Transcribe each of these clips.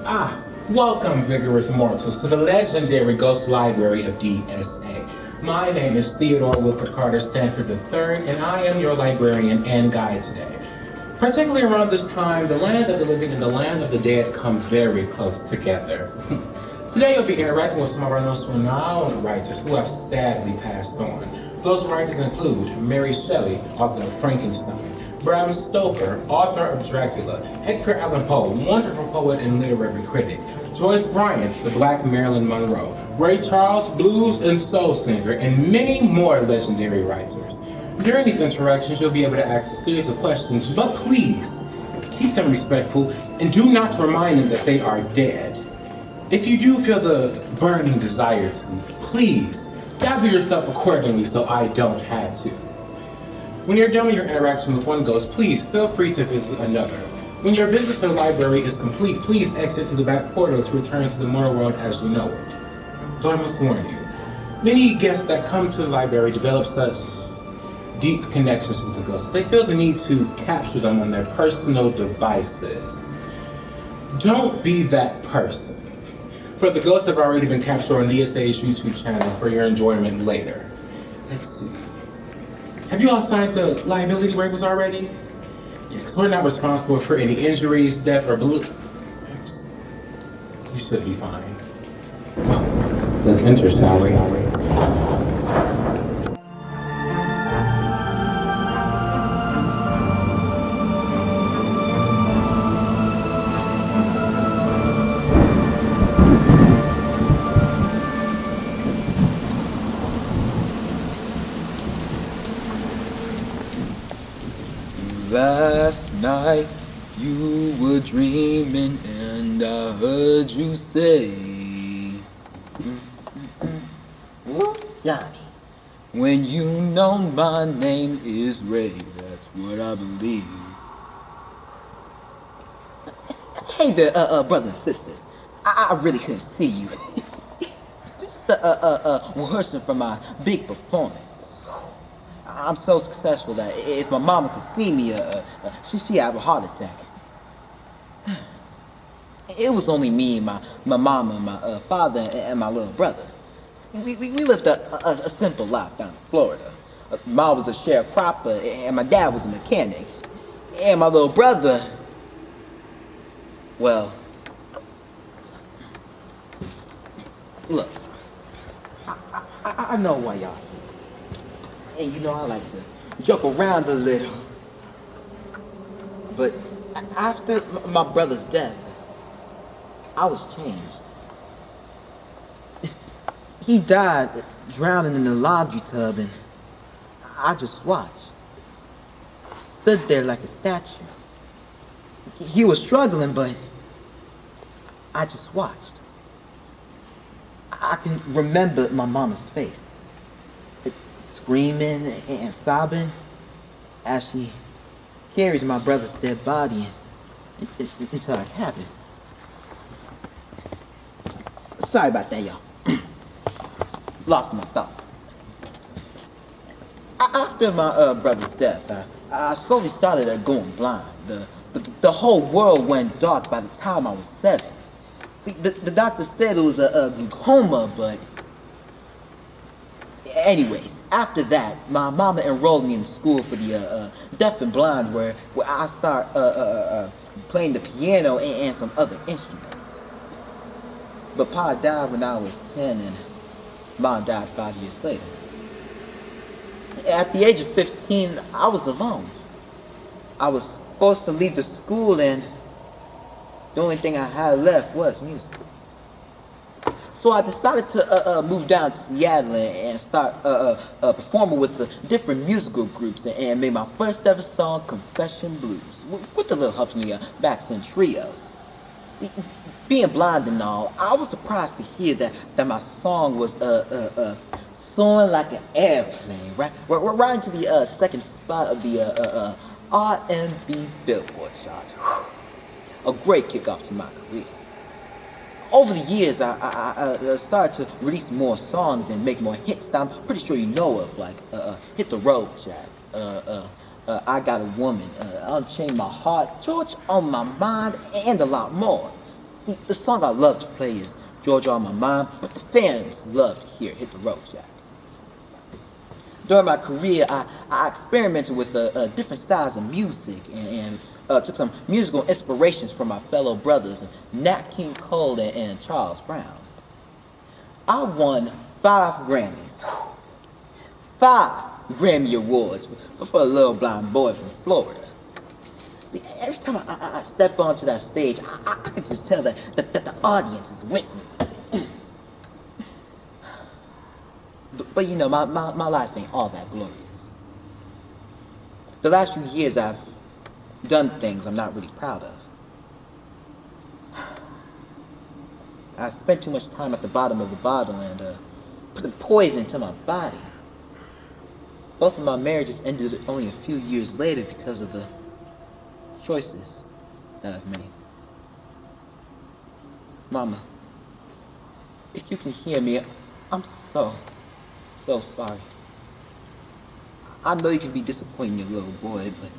Welcome, vigorous mortals, to the legendary Ghost Library of DSA. My name is Theodore Wilford Carter Stanford III, and I am your librarian and guide today. Particularly around this time, the land of the living and the land of the dead come very close together. Today you'll be interacting with some of our most renowned writers who have sadly passed on. Those writers include Mary Shelley, author of Frankenstein; Bram Stoker, author of Dracula; Edgar Allan Poe, wonderful poet and literary critic; Joyce Bryant, the Black Marilyn Monroe; Ray Charles, blues and soul singer; and many more legendary writers. During these interactions, you'll be able to ask a series of questions, but please, keep them respectful and do not remind them that they are dead. If you do feel the burning desire to, please, gather yourself accordingly so I don't have to. When you're done with your interaction with one ghost, please feel free to visit another. When your visit to the library is complete, please exit through the back portal to return to the mortal world as you know it. Though I must warn you, many guests that come to the library develop such deep connections with the ghosts, they feel the need to capture them on their personal devices. Don't be that person, for the ghosts have already been captured on DSA's YouTube channel for your enjoyment later. Let's see. Have you all signed the liability waivers already? Yeah, because we're not responsible for any injuries, death, or blue. You should be fine. Let's enter, shall we? Last night you were dreaming and I heard you say, Ooh, Johnny. when you know my name is Ray, that's what I believe. Hey there, brothers and sisters. I really couldn't see you. Just rehearsing for my big performance. I'm so successful that if my mama could see me, she'd have a heart attack. It was only me, my mama, my father, and my little brother. We lived a simple life down in Florida. Mom was a sharecropper, and my dad was a mechanic. And my little brother, well, look, I know why y'all here. And you know I like to joke around a little. But after my brother's death, I was changed. He died drowning in the laundry tub, and I just watched. Stood there like a statue. He was struggling, but I just watched. I can remember my mama's face, screaming and sobbing as she carries my brother's dead body into our cabin. Sorry about that, y'all. Lost my thoughts. After my brother's death, I slowly started going blind. The whole world went dark by the time I was 7. See, the doctor said it was a glaucoma, but anyways, after that, my mama enrolled me in school for the deaf and blind, where I start playing the piano and some other instruments. But Pa died when I was 10, and Mom died 5 years later. At the age of 15, I was alone. I was forced to leave the school, and the only thing I had left was music. So I decided to move down to Seattle and start performing with the different musical groups and made my first ever song, Confession Blues, with a little help from the Backson Trios. See, being blind and all, I was surprised to hear that my song was soaring like an airplane, right? We're right into the second spot of the R&B Billboard chart. A great kickoff to my career. Over the years, I started to release more songs and make more hits that I'm pretty sure you know of, like Hit the Road, Jack, I Got a Woman, Unchain My Heart, George on My Mind, and a lot more. See, the song I love to play is Georgia on My Mind, but the fans love to hear Hit the Road Jack. During my career, I experimented with different styles of music and took some musical inspirations from my fellow brothers, Nat King Cole and Charles Brown. I won 5 Grammys, 5 Grammy Awards for a little blind boy from Florida. See, every time I step onto that stage, I can just tell that the audience is with me. But you know, my life ain't all that glorious. The last few years I've done things I'm not really proud of. I spent too much time at the bottom of the bottle and putting poison to my body. Both of my marriages ended only a few years later because of the choices that I've made. Mama, if you can hear me, I'm so sorry. I know you can be disappointing your little boy, but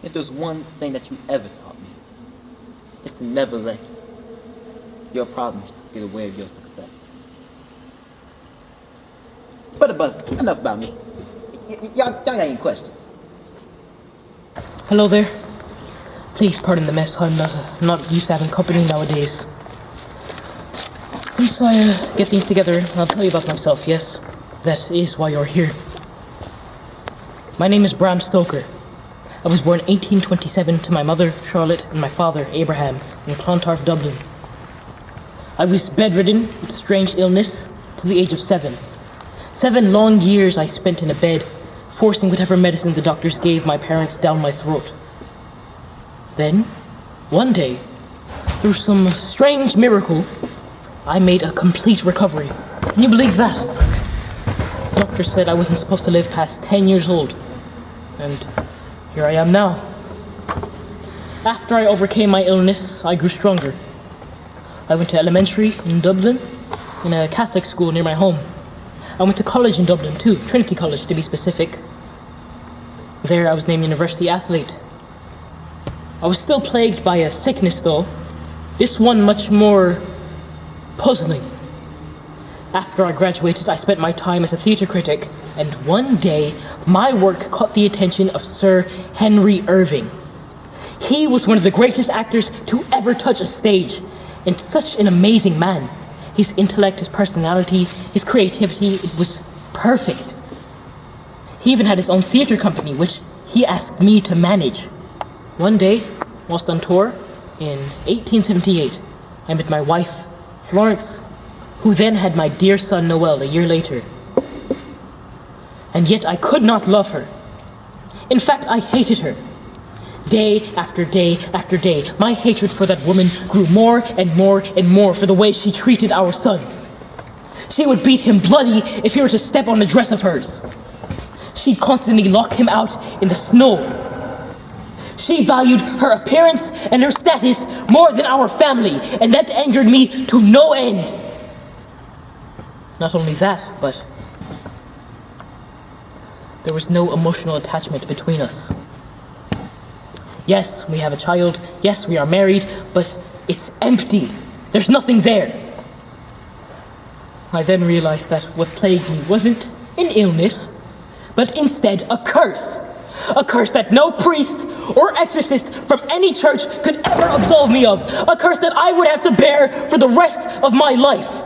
if there's one thing that you ever taught me, it's to never let your problems get away with your success. But enough about me. Y'all got any questions? Hello there. Please pardon the mess. I'm not used to having company nowadays. Once I get things together, I'll tell you about myself, yes? That is why you're here. My name is Bram Stoker. I was born 1827 to my mother, Charlotte, and my father, Abraham, in Clontarf, Dublin. I was bedridden with a strange illness to the age of 7. 7 long years I spent in a bed, forcing whatever medicine the doctors gave my parents down my throat. Then, one day, through some strange miracle, I made a complete recovery. Can you believe that? The doctor said I wasn't supposed to live past 10 years old. And here I am now. After I overcame my illness, I grew stronger. I went to elementary in Dublin, in a Catholic school near my home. I went to college in Dublin too, Trinity College to be specific. There I was named University Athlete. I was still plagued by a sickness though, this one much more puzzling. After I graduated, I spent my time as a theatre critic, and one day, my work caught the attention of Sir Henry Irving. He was one of the greatest actors to ever touch a stage, and such an amazing man. His intellect, his personality, his creativity, it was perfect. He even had his own theatre company, which he asked me to manage. One day, whilst on tour, in 1878, I met my wife, Florence, who then had my dear son Noel a year later. And yet I could not love her. In fact, I hated her. Day after day after day, my hatred for that woman grew more and more and more for the way she treated our son. She would beat him bloody if he were to step on a dress of hers. She'd constantly lock him out in the snow. She valued her appearance and her status more than our family, and that angered me to no end. Not only that, but there was no emotional attachment between us. Yes, we have a child. Yes, we are married, but it's empty. There's nothing there. I then realized that what plagued me wasn't an illness, but instead a curse. A curse that no priest or exorcist from any church could ever absolve me of. A curse that I would have to bear for the rest of my life.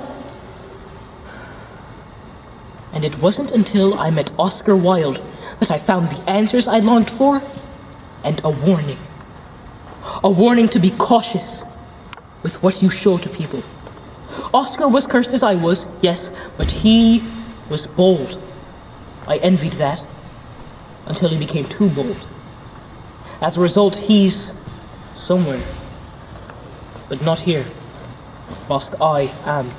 And it wasn't until I met Oscar Wilde that I found the answers I longed for and a warning. A warning to be cautious with what you show to people. Oscar was cursed as I was, yes, but he was bold. I envied that until he became too bold. As a result, he's somewhere, but not here, whilst I am.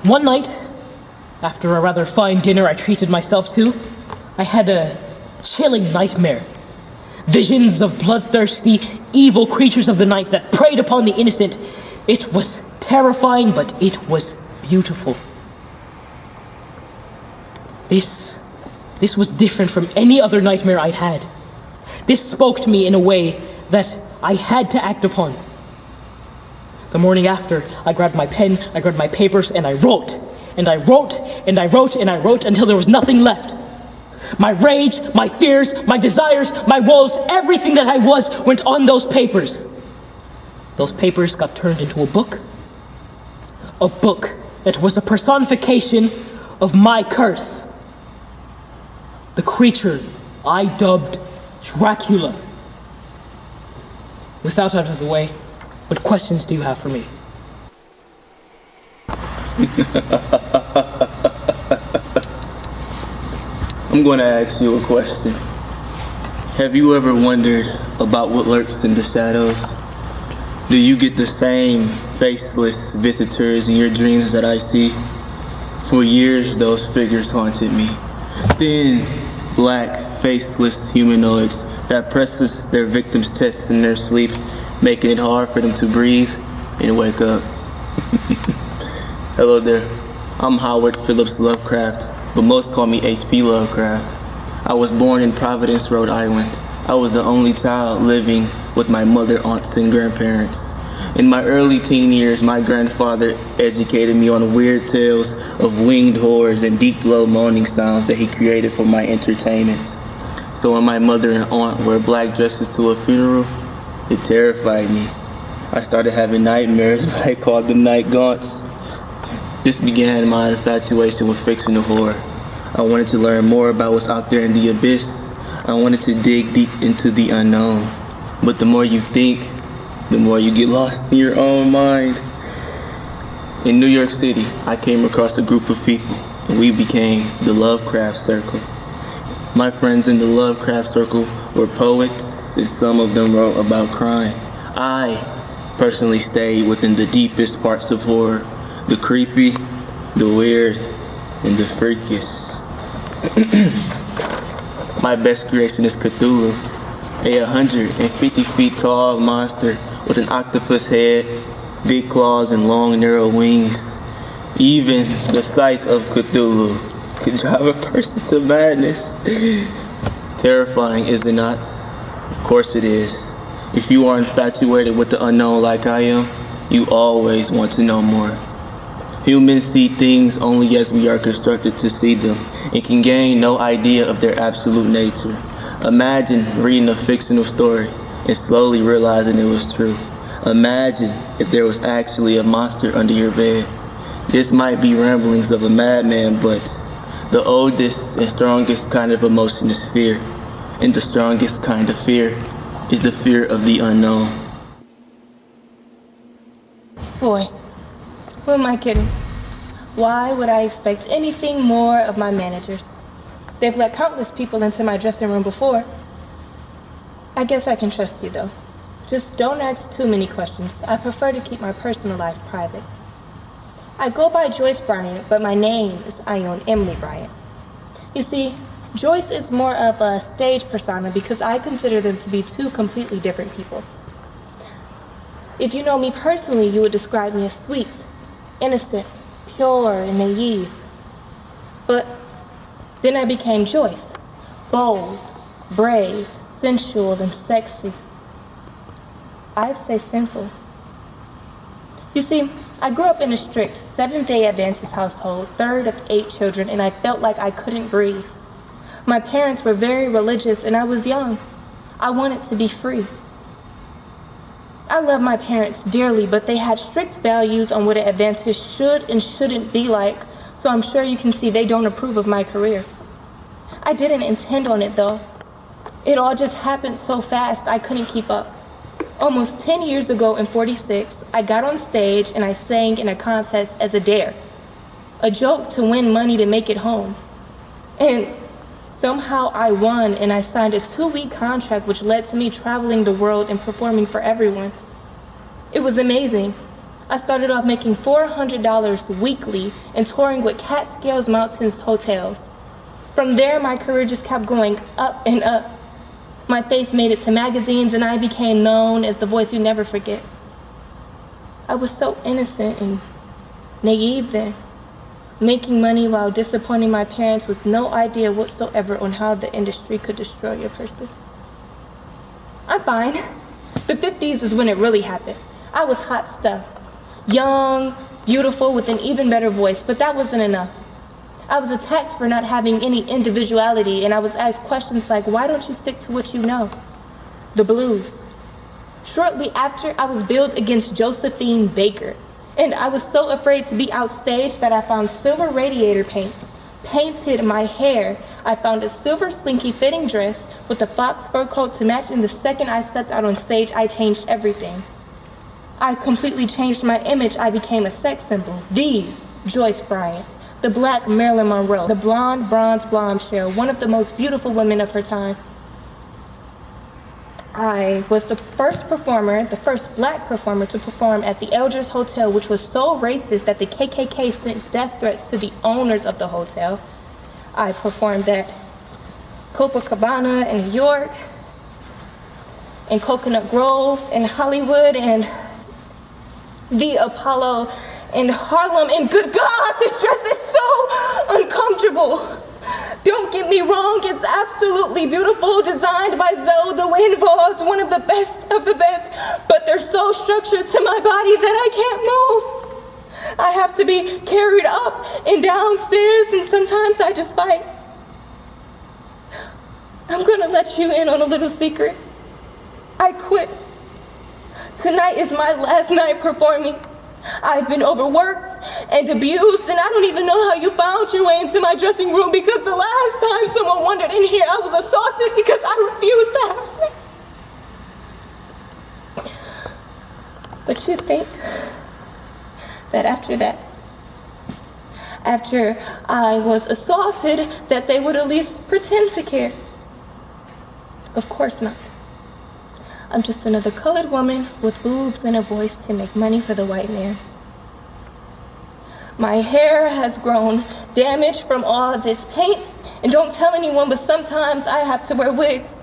One night, after a rather fine dinner I treated myself to, I had a chilling nightmare. Visions of bloodthirsty, evil creatures of the night that preyed upon the innocent. It was terrifying, but it was beautiful. This was different from any other nightmare I'd had. This spoke to me in a way that I had to act upon. The morning after, I grabbed my pen, I grabbed my papers, and I wrote. And I wrote, and I wrote, and I wrote until there was nothing left. My rage, my fears, my desires, my woes, everything that I was went on those papers. Those papers got turned into a book that was a personification of my curse. The creature I dubbed Dracula. With that out of the way, what questions do you have for me? I'm going to ask you a question. Have you ever wondered about what lurks in the shadows? Do you get the same faceless visitors in your dreams that I see? For years, those figures haunted me. Thin, black, faceless humanoids that presses their victims' chests in their sleep, making it hard for them to breathe and wake up. Hello there. I'm Howard Phillips Lovecraft, but most call me H.P. Lovecraft. I was born in Providence, Rhode Island. I was the only child living with my mother, aunts, and grandparents. In my early teen years, my grandfather educated me on weird tales of winged horrors and deep, low moaning sounds that he created for my entertainment. So when my mother and aunt wore black dresses to a funeral, it terrified me. I started having nightmares, but I called them night gaunts. This began my infatuation with fictional horror. I wanted to learn more about what's out there in the abyss. I wanted to dig deep into the unknown. But the more you think, the more you get lost in your own mind. In New York City, I came across a group of people, and we became the Lovecraft Circle. My friends in the Lovecraft Circle were poets, and some of them wrote about crime. I personally stayed within the deepest parts of horror, the creepy, the weird, and the freakish. My best creation is Cthulhu, a 150 feet tall monster with an octopus head, big claws, and long, narrow wings. Even the sight of Cthulhu can drive a person to madness. Terrifying, is it not? Of course it is. If you are infatuated with the unknown like I am, you always want to know more. Humans see things only as we are constructed to see them and can gain no idea of their absolute nature. Imagine reading a fictional story and slowly realizing it was true. Imagine if there was actually a monster under your bed. This might be ramblings of a madman, but the oldest and strongest kind of emotion is fear. And the strongest kind of fear is the fear of the unknown. Boy, who am I kidding? Why would I expect anything more of my managers? They've let countless people into my dressing room before. I guess I can trust you, though. Just don't ask too many questions. I prefer to keep my personal life private. I go by Joyce Bryant, but my name is Ione Emily Bryant. You see, Joyce is more of a stage persona because I consider them to be two completely different people. If you know me personally, you would describe me as sweet, innocent, pure, and naive. But then I became Joyce, bold, brave, sensual, and sexy. I'd say sinful. You see, I grew up in a strict Seventh-day Adventist household, third of 8 children, and I felt like I couldn't breathe. My parents were very religious, and I was young. I wanted to be free. I love my parents dearly, but they had strict values on what an Adventist should and shouldn't be like, so I'm sure you can see they don't approve of my career. I didn't intend on it, though. It all just happened so fast I couldn't keep up. Almost 10 years ago in 46, I got on stage and I sang in a contest as a dare. A joke to win money to make it home. And somehow I won, and I signed a 2-week contract which led to me traveling the world and performing for everyone. It was amazing. I started off making $400 weekly and touring with Catskills Mountains hotels. From there, my career just kept going up and up. My face made it to magazines, and I became known as the voice you never forget. I was so innocent and naive then, making money while disappointing my parents with no idea whatsoever on how the industry could destroy your person. I'm fine. The 50s is when it really happened. I was hot stuff. Young, beautiful, with an even better voice, but that wasn't enough. I was attacked for not having any individuality, and I was asked questions like, why don't you stick to what you know? The blues. Shortly after, I was billed against Josephine Baker, and I was so afraid to be outstaged that I found silver radiator paint, painted my hair. I found a silver slinky fitting dress with a fox fur coat to match, and the second I stepped out on stage, I changed everything. I completely changed my image. I became a sex symbol. The Joyce Bryant, the black Marilyn Monroe, the blonde, bronze bombshell, one of the most beautiful women of her time. I was the first performer, the first black performer to perform at the Elders Hotel, which was so racist that the KKK sent death threats to the owners of the hotel. I performed at Copacabana in New York, in Coconut Grove in Hollywood, and the Apollo in Harlem. And good God, this dress is so uncomfortable. Don't get me wrong, it's absolutely beautiful, designed by Zoe the Windvald, one of the best of the best, but they're so structured to my body that I can't move. I have to be carried up and downstairs, and sometimes I just fight. I'm gonna let you in on a little secret. I quit. Tonight is my last night performing. I've been overworked and abused, and I don't even know how you found your way into my dressing room, because the last time someone wandered in here, I was assaulted because I refused to have sex. But you'd think that after I was assaulted, that they would at least pretend to care. Of course not. I'm just another colored woman with boobs and a voice to make money for the white man. My hair has grown damaged from all this paint, and don't tell anyone, but sometimes I have to wear wigs.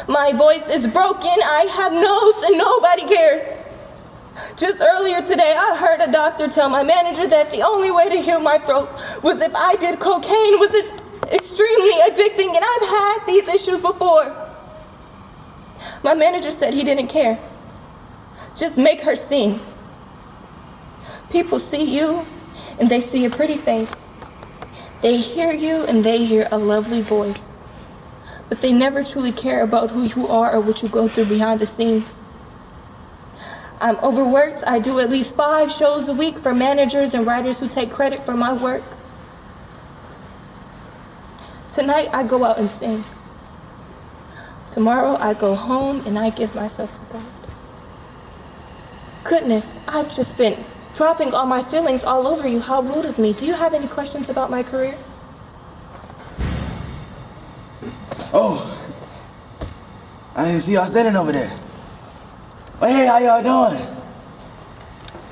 My voice is broken, I have notes, and nobody cares. Just earlier today, I heard a doctor tell my manager that the only way to heal my throat was if I did cocaine, was extremely addicting, and I've had these issues before. My manager said he didn't care. Just make her sing. People see you and they see a pretty face. They hear you and they hear a lovely voice. But they never truly care about who you are or what you go through behind the scenes. I'm overworked. I do at least 5 shows a week for managers and writers who take credit for my work. Tonight I go out and sing. Tomorrow I go home and I give myself to God. Goodness, I've just been dropping all my feelings all over you. How rude of me. Do you have any questions about my career? Oh, I didn't see y'all standing over there. Well, hey, how y'all doing?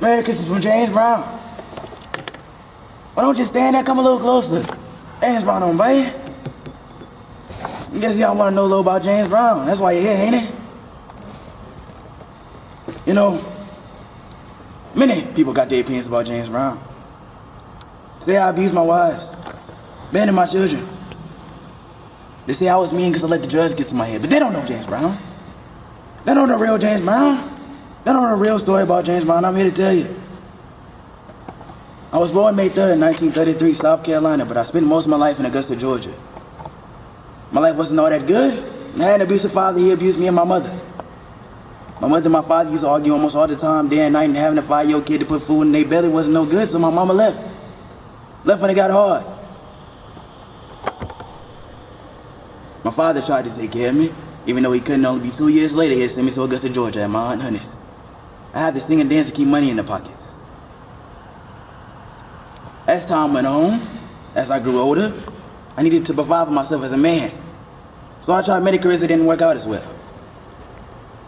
Merry Christmas from James Brown. Why don't you stand there, come a little closer? James Brown on, baby. I guess y'all want to know a little about James Brown. That's why you're here, ain't it? You know, many people got their opinions about James Brown. Say I abused my wives, abandoned my children. They say I was mean because I let the drugs get to my head, but they don't know James Brown. They don't know the real James Brown. They don't know the real story about James Brown. I'm here to tell you. I was born May 3rd, 1933, South Carolina, but I spent most of my life in Augusta, Georgia. My life wasn't all that good. I had an abusive father. He abused me and my mother. My mother and my father used to argue almost all the time, day and night, and having a 5-year-old kid to put food in their belly wasn't no good, so my mama left. Left when it got hard. My father tried to take care of me, even though he couldn't. Only be 2 years later, he'd send me to Augusta, Georgia at my Aunt Honey's. I had to sing and dance to keep money in the pockets. As time went on, as I grew older, I needed to provide for myself as a man. So I tried many careers that didn't work out as well.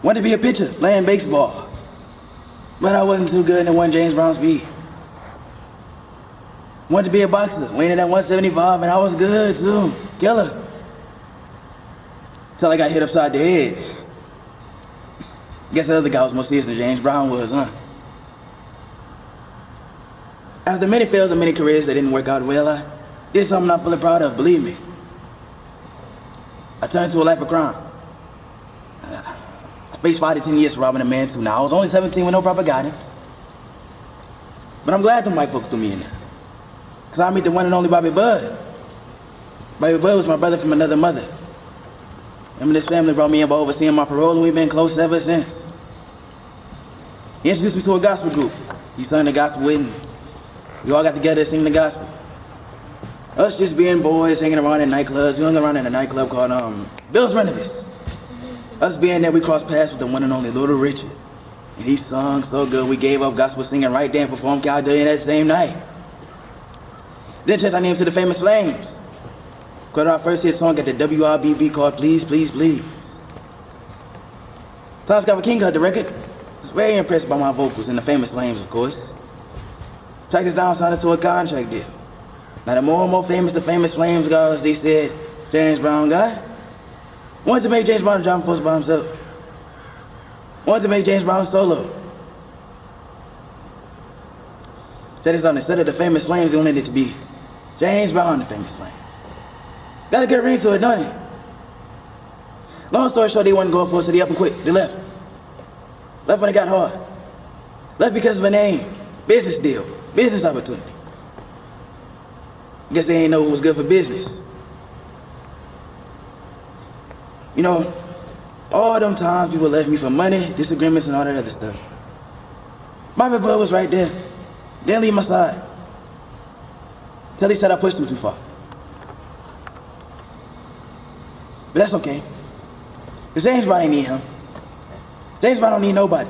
Wanted to be a pitcher, playing baseball. But I wasn't too good in the one James Brown speed. Wanted to be a boxer, weighing at 175, and I was good too. Killer. Till I got hit upside the head. Guess the other guy was more serious than James Brown was, huh? After many fails and many careers that didn't work out well, I did something I'm fully proud of, believe me. I turned to a life of crime. I Faced 5 to 10 years for robbing a man too. Now, I was only 17 with no proper guidance. But I'm glad them white folks threw me in there. Because I meet the one and only Bobby Bud. Bobby Bud was my brother from another mother. Him and his family brought me in by overseeing my parole, and we've been close ever since. He introduced me to a gospel group. He sung the gospel with me. We all got together to sing the gospel. Us just being boys, hanging around in nightclubs. We hung around in a nightclub called Bill's Renovus. Us being there, we crossed paths with the one and only Little Richard. And he sung so good, we gave up gospel singing right there and performed Cowdellian that same night. Then church, I named to the Famous Flames. Recorded our first hit song at the WRBB called Please, Please, Please. Tom Scott King got the record. I was very impressed by my vocals and the Famous Flames, of course. Tracked us down, signed us to a contract deal. Now the more and more famous the Famous Flames got, they said, James Brown guy. Wanted to make James Brown a driving force by himself. Wanted to make James Brown solo. That is on, instead of the Famous Flames, they wanted it to be James Brown and the Famous Flames. Got a good ring to it, don't it? Long story short, they wasn't going for it, so they up and quit. They left. Left when it got hard. Left because of a name. Business deal. Business opportunity. Guess they ain't know what was good for business. You know, all them times people left me for money, disagreements, and all that other stuff. Bobby Bud was right there. Didn't leave my side. Till he said I pushed him too far. But that's okay. Because James Brown ain't need him. James Brown don't need nobody.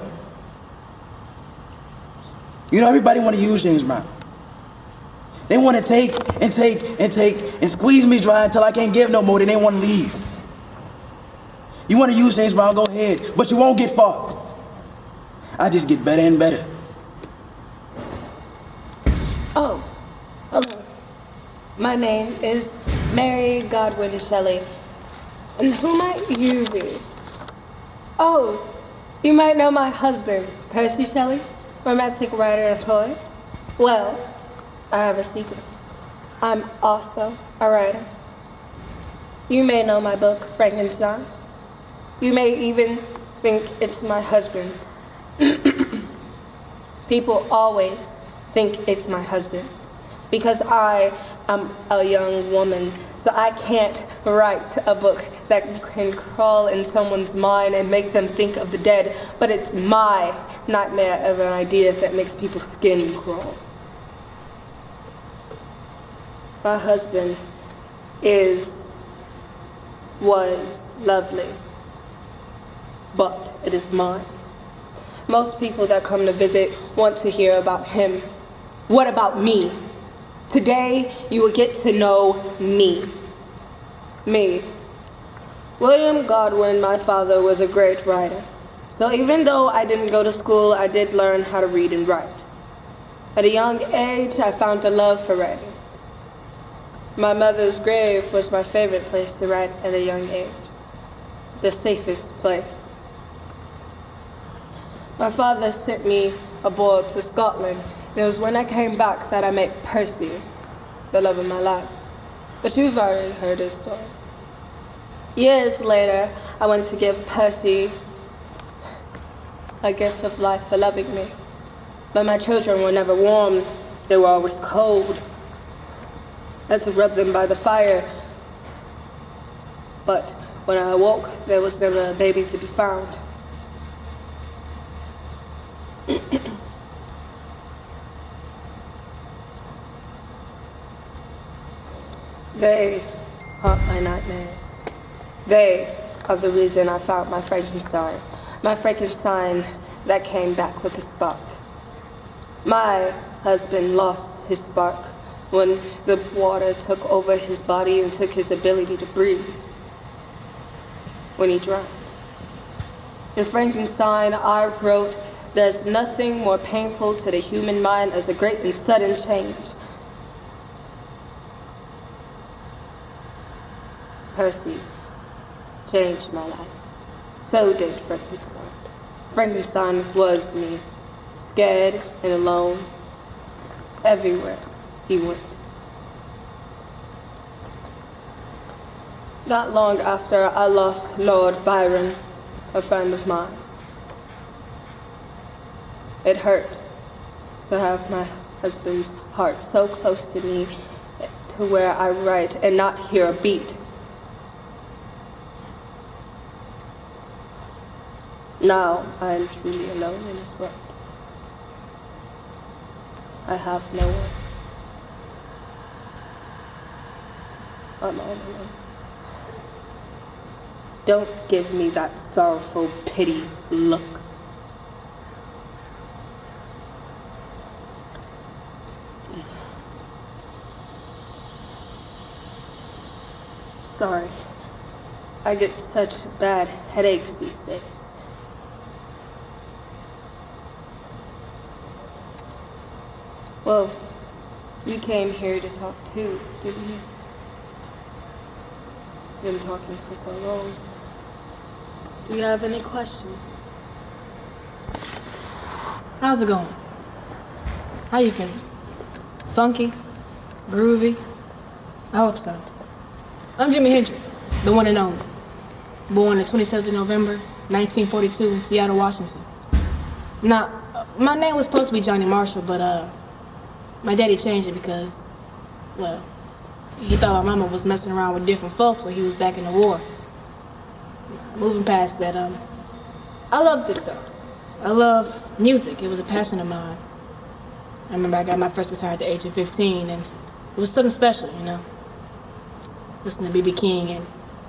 You know, everybody want to use James Brown. They want to take and squeeze me dry until I can't give no more, then they want to leave. You want to use James Brown, go ahead, but you won't get far. I just get better and better. Oh, hello. My name is Mary Godwin Shelley. And who might you be? Oh, you might know my husband, Percy Shelley, romantic writer and poet. Well, I have a secret. I'm also a writer. You may know my book, Frankenstein. You may even think it's my husband's. People always think it's my husband's because I am a young woman, so I can't write a book that can crawl in someone's mind and make them think of the dead, but it's my nightmare of an idea that makes people's skin crawl. My husband was lovely, but it is mine. Most people that come to visit want to hear about him. What about me? Today, you will get to know me. Me. William Godwin, my father, was a great writer. So even though I didn't go to school, I did learn how to read and write. At a young age, I found a love for writing. My mother's grave was my favorite place to write at a young age. The safest place. My father sent me abroad to Scotland, and it was when I came back that I met Percy, the love of my life. But you've already heard his story. Years later, I went to give Percy a gift of life for loving me. But my children were never warm, they were always cold. I had to rub them by the fire. But when I awoke, there was never a baby to be found. They haunt my nightmares. They are the reason I found my Frankenstein. My Frankenstein that came back with a spark. My husband lost his spark when the water took over his body and took his ability to breathe. When he drowned. In Frankenstein, I wrote, "There's nothing more painful to the human mind as a great and sudden change." Percy changed my life. So did Frankenstein. Frankenstein was me, scared and alone, everywhere he went. Not long after, I lost Lord Byron, a friend of mine. It hurt to have my husband's heart so close to me to where I write and not hear a beat. Now I am truly alone in this world. I have no one. I'm all alone. Don't give me that sorrowful pity look. Sorry. I get such bad headaches these days. Well, you came here to talk too, didn't you? Been talking for so long. Do you have any questions? How's it going? How you feeling? Funky? Groovy? I hope so. I'm Jimi Hendrix, the one and only. Born the 27th of November, 1942 in Seattle, Washington. Now, my name was supposed to be Johnny Marshall, but my daddy changed it because, well, he thought my mama was messing around with different folks when he was back in the war. Moving past that, I love the guitar. I love music. It was a passion of mine. I remember I got my first guitar at the age of 15, and it was something special, you know. Listening to B.B. King and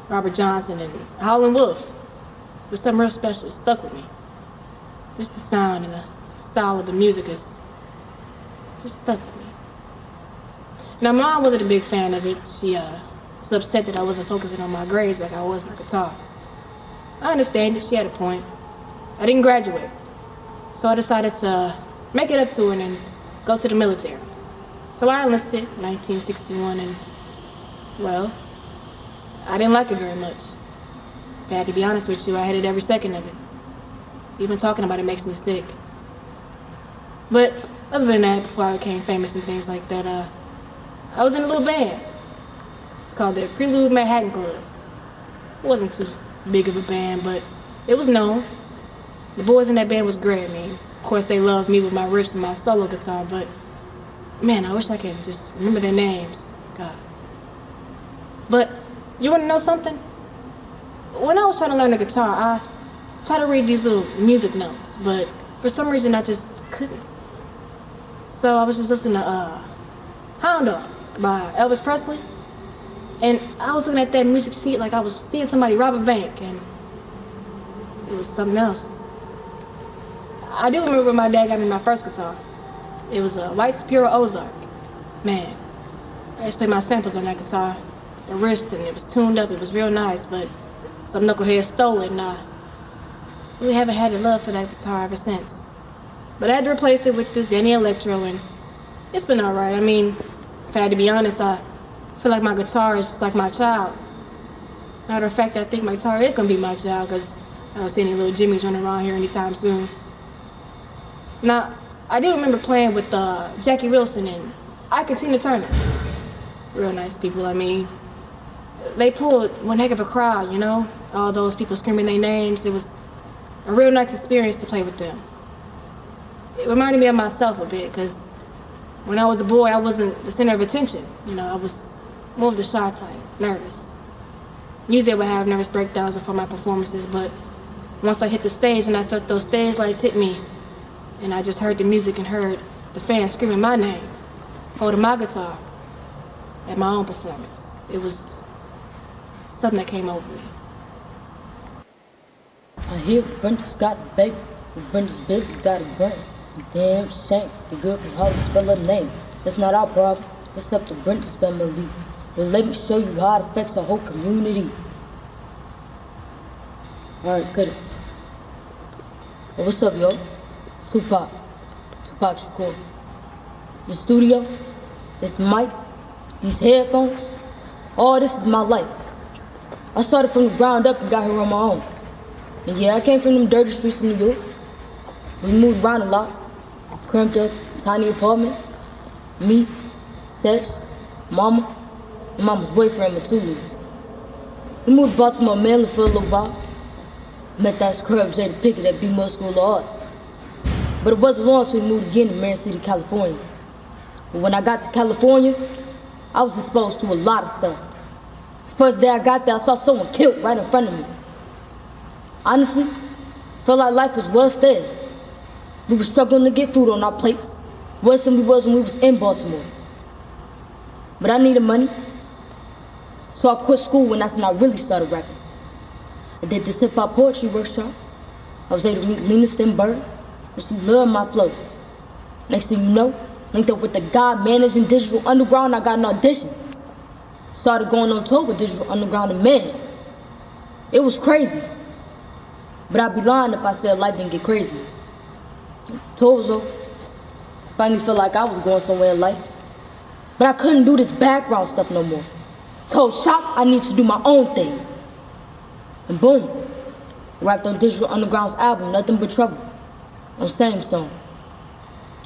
Robert Johnson and Howlin' Wolf. It was something real special. It stuck with me. Just the sound and the style of the music is just stuck with me. Now, Mom wasn't a big fan of it. She was upset that I wasn't focusing on my grades like I was my guitar. I understand that she had a point. I didn't graduate, so I decided to make it up to her and go to the military. So I enlisted in 1961, and, well, I didn't like it very much. If I had to be honest with you, I hated every second of it. Even talking about it makes me sick. But other than that, before I became famous and things like that, I was in a little band. It's called the Prelude Manhattan Club. It wasn't too big of a band, but it was known. The boys in that band was great. I mean, of course they loved me with my riffs and my solo guitar, but man, I wish I could just remember their names. God. But you want to know something? When I was trying to learn the guitar, I tried to read these little music notes, but for some reason I just couldn't. So I was just listening to Hound Dog by Elvis Presley, and I was looking at that music sheet like I was seeing somebody rob a bank, and it was something else. I do remember when my dad got me my first guitar. It was a white Superior Ozark. Man, I used to play my samples on that guitar, the riffs, and it was tuned up. It was real nice, but some knucklehead stole it, and I really haven't had a love for that guitar ever since. But I had to replace it with this Danny Electro, and it's been all right. I mean, if I had to be honest, I feel like my guitar is just like my child. Matter of fact, I think my guitar is gonna be my child, because I don't see any little Jimmys running around here anytime soon. Now, I do remember playing with Jackie Wilson and Ike and Tina Turner. Real nice people, I mean. They pulled one heck of a crowd, you know? All those people screaming their names. It was a real nice experience to play with them. It reminded me of myself a bit, because when I was a boy, I wasn't the center of attention. You know, I was more of the shy type, nervous. Usually I would have nervous breakdowns before my performances, but once I hit the stage and I felt those stage lights hit me, and I just heard the music and heard the fans screaming my name, holding my guitar at my own performance, it was something that came over me. I hear Brenda's got a baby, but Brenda's baby got a brain. Damn shame, the girl can hardly spell her name. That's not our problem, it's up to Brenda's family. But let me show you how it affects the whole community. Alright, cut it. Well, what's up, yo? Tupac Shakur. The studio, this mic, these headphones, all this is my life. I started from the ground up and got here on my own. And yeah, I came from them dirty streets in New York. We moved around a lot. Cramped up, tiny apartment. Me, Setch, Mama, and Mama's boyfriend, Matulu. We moved to Baltimore, Maryland for a little while. Met that scrub Jada Pickett at B-Mill School of Arts. But it wasn't long until we moved again to Marion City, California. But when I got to California, I was exposed to a lot of stuff. First day I got there, I saw someone killed right in front of me. Honestly, felt like life was well steady. We were struggling to get food on our plates, worse than we was when we was in Baltimore. But I needed money, so I quit school, and that's when I really started rapping. I did this hip-hop poetry workshop. I was able to meet Lena Stenberg, and she loved my flow. Next thing you know, linked up with the guy managing Digital Underground, I got an audition. Started going on tour with Digital Underground, and man, it was crazy. But I'd be lying if I said life didn't get crazy. Tour was over. Finally felt like I was going somewhere in life. But I couldn't do this background stuff no more. Told Shop I need to do my own thing. And boom, rapped on Digital Underground's album, Nothing But Trouble, on Same Song.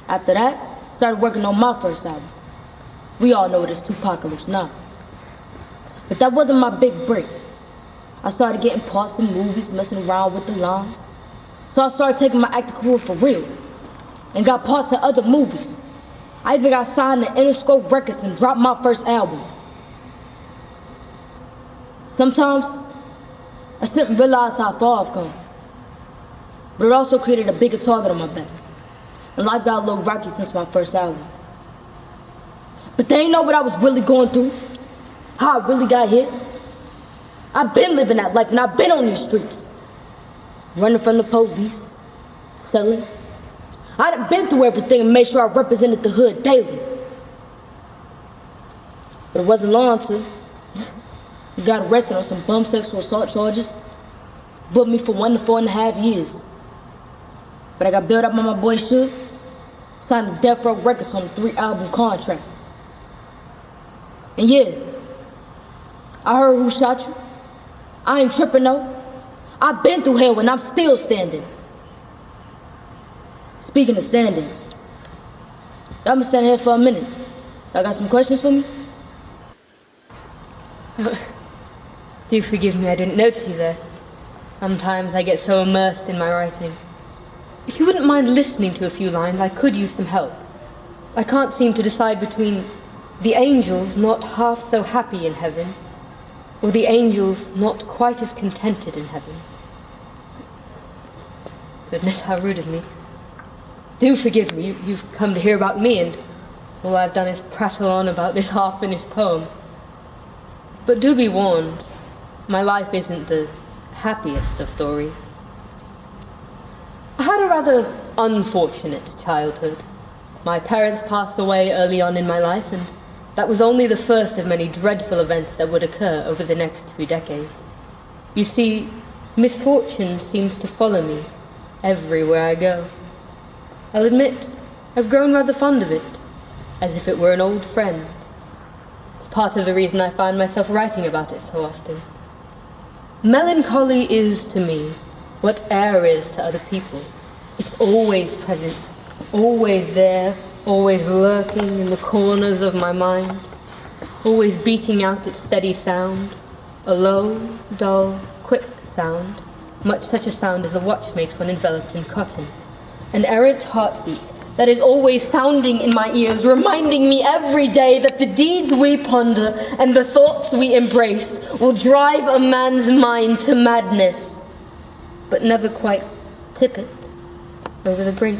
After that, started working on my first album. We all know it as Tupacalypse now. But that wasn't my big break. I started getting parts in movies, messing around with the lines. So I started taking my acting career for real, and got parts in other movies. I even got signed to Interscope Records and dropped my first album. Sometimes, I still didn't realize how far I've come. But it also created a bigger target on my back. And life got a little rocky since my first album. But they ain't know what I was really going through, how I really got hit. I've been living that life, and I've been on these streets. Running from the police, selling. I done been through everything and made sure I represented the hood daily. But it wasn't long until he got arrested on some bum sexual assault charges. Booked me for 1 to 4.5 years. But I got built up on my boy Suge, signed to Dept Records on a 3-album contract. And yeah, I heard who shot you. I ain't tripping though. I've been through hell and I'm still standing. Speaking of standing, I've been standing here for a minute. Y'all got some questions for me? Do forgive me, I didn't notice you there. Sometimes I get so immersed in my writing. If you wouldn't mind listening to a few lines, I could use some help. I can't seem to decide between the angels not half so happy in heaven, or the angels not quite as contented in heaven. Goodness, how rude of me. Do forgive me, you've come to hear about me, and all I've done is prattle on about this half-finished poem. But do be warned, my life isn't the happiest of stories. I had a rather unfortunate childhood. My parents passed away early on in my life, and that was only the first of many dreadful events that would occur over the next 2 decades. You see, misfortune seems to follow me everywhere I go. I'll admit, I've grown rather fond of it, as if it were an old friend. It's part of the reason I find myself writing about it so often. Melancholy is to me what air is to other people. It's always present, always there, always lurking in the corners of my mind, always beating out its steady sound, a low, dull, quick sound, much such a sound as a watch makes when enveloped in cotton. An errant heartbeat that is always sounding in my ears, reminding me every day that the deeds we ponder and the thoughts we embrace will drive a man's mind to madness, but never quite tip it over the brink.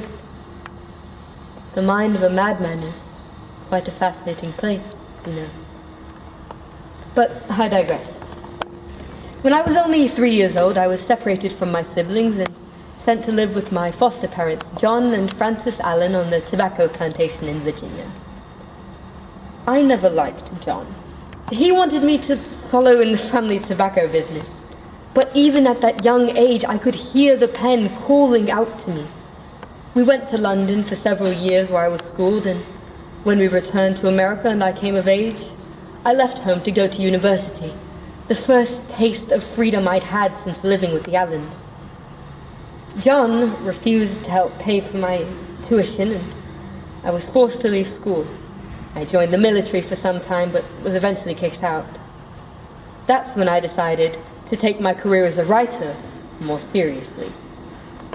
The mind of a madman is quite a fascinating place, you know. But I digress. When I was only 3 years old, I was separated from my siblings and sent to live with my foster parents, John and Frances Allen, on the tobacco plantation in Virginia. I never liked John. He wanted me to follow in the family tobacco business. But even at that young age, I could hear the pen calling out to me. We went to London for several years where I was schooled, and when we returned to America and I came of age, I left home to go to university, the first taste of freedom I'd had since living with the Allens. John refused to help pay for my tuition, and I was forced to leave school. I joined the military for some time, but was eventually kicked out. That's when I decided to take my career as a writer more seriously.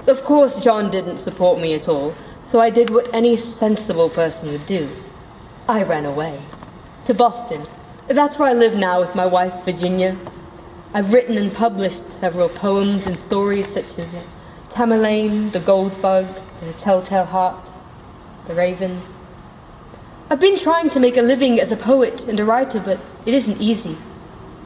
Of course, John didn't support me at all, so I did what any sensible person would do. I ran away. To Boston. That's where I live now with my wife, Virginia. I've written and published several poems and stories such as Tamerlane, The Gold Bug, The Telltale Heart, The Raven. I've been trying to make a living as a poet and a writer, but it isn't easy.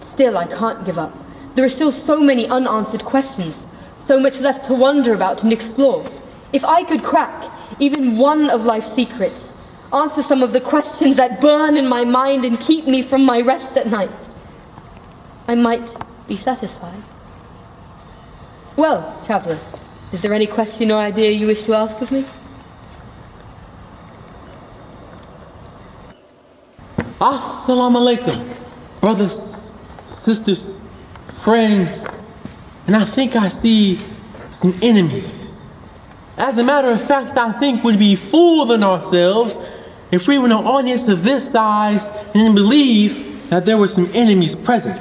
Still, I can't give up. There are still so many unanswered questions, so much left to wonder about and explore. If I could crack even one of life's secrets, answer some of the questions that burn in my mind and keep me from my rest at night, I might be satisfied. Well, traveller, is there any question or idea you wish to ask of me? Assalamu alaikum, brothers, sisters, friends, and I think I see some enemies. As a matter of fact, I think we'd be fooling ourselves if we were an audience of this size and didn't believe that there were some enemies present.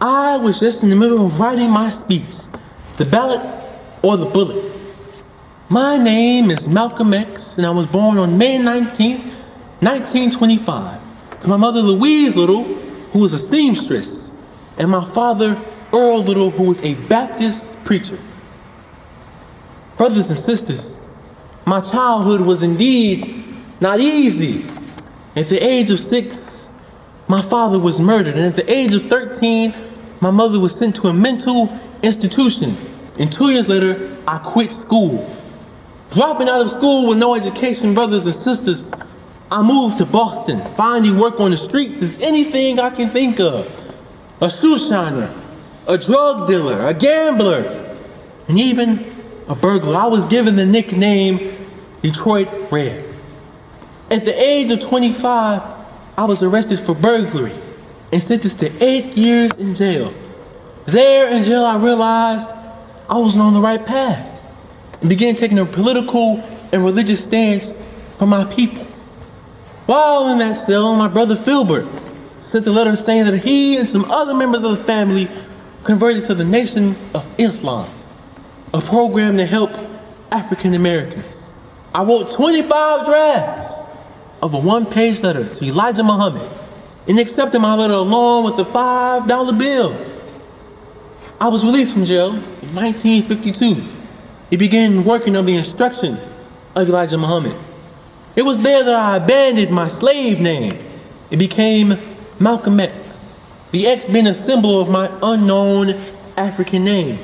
I was just in the middle of writing my speech, the ballot or the bullet. My name is Malcolm X, and I was born on May 19th, 1925, to my mother Louise Little, who was a seamstress, and my father Earl Little, who was a Baptist preacher. Brothers and sisters, my childhood was indeed not easy. At the age of 6, my father was murdered, and at the age of 13, my mother was sent to a mental institution. And 2 years later, I quit school. Dropping out of school with no education, brothers and sisters, I moved to Boston, finding work on the streets as anything I can think of. A shoe shiner, a drug dealer, a gambler, and even a burglar. I was given the nickname Detroit Red. At the age of 25, I was arrested for burglary and sentenced to 8 years in jail. There in jail, I realized I wasn't on the right path and began taking a political and religious stance for my people. While in that cell, my brother Filbert sent a letter saying that he and some other members of the family converted to the Nation of Islam, a program to help African Americans. I wrote 25 drafts of a one-page letter to Elijah Muhammad and accepted my letter along with a $5 bill. I was released from jail in 1952. He began working on the instruction of Elijah Muhammad. It was there that I abandoned my slave name. It became Malcolm X, the X being a symbol of my unknown African name.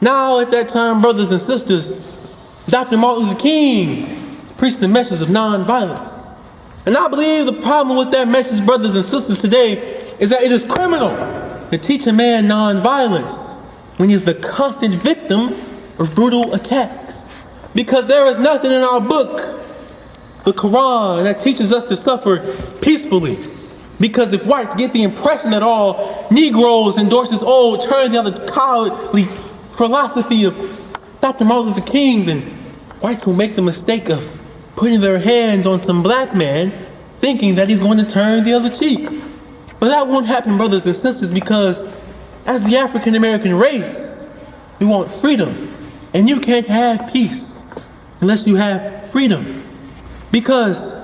Now, at that time, brothers and sisters, Dr. Martin Luther King preached the message of nonviolence. And I believe the problem with that message, brothers and sisters, today is that it is criminal to teach a man nonviolence when he is the constant victim of brutal attacks. Because there is nothing in our book, the Quran, that teaches us to suffer peacefully. Because if whites get the impression that all Negroes endorse this old, turn the other cowardly philosophy of Dr. Martin Luther King, then whites will make the mistake of putting their hands on some black man thinking that he's going to turn the other cheek. But that won't happen, brothers and sisters, because as the African American race, we want freedom. And you can't have peace unless you have freedom. Because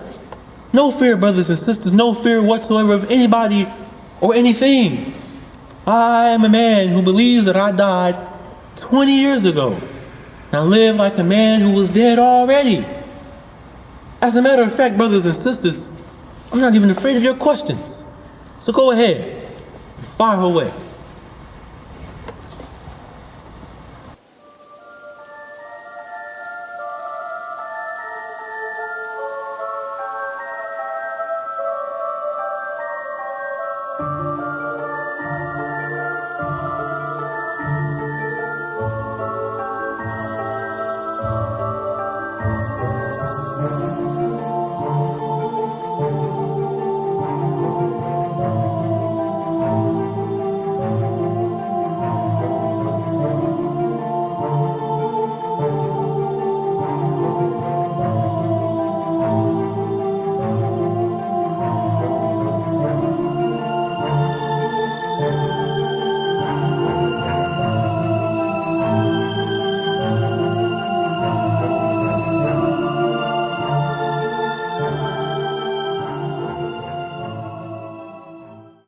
no fear, brothers and sisters, no fear whatsoever of anybody or anything. I am a man who believes that I died 20 years ago. And I live like a man who was dead already. As a matter of fact, brothers and sisters, I'm not even afraid of your questions. So go ahead, fire away.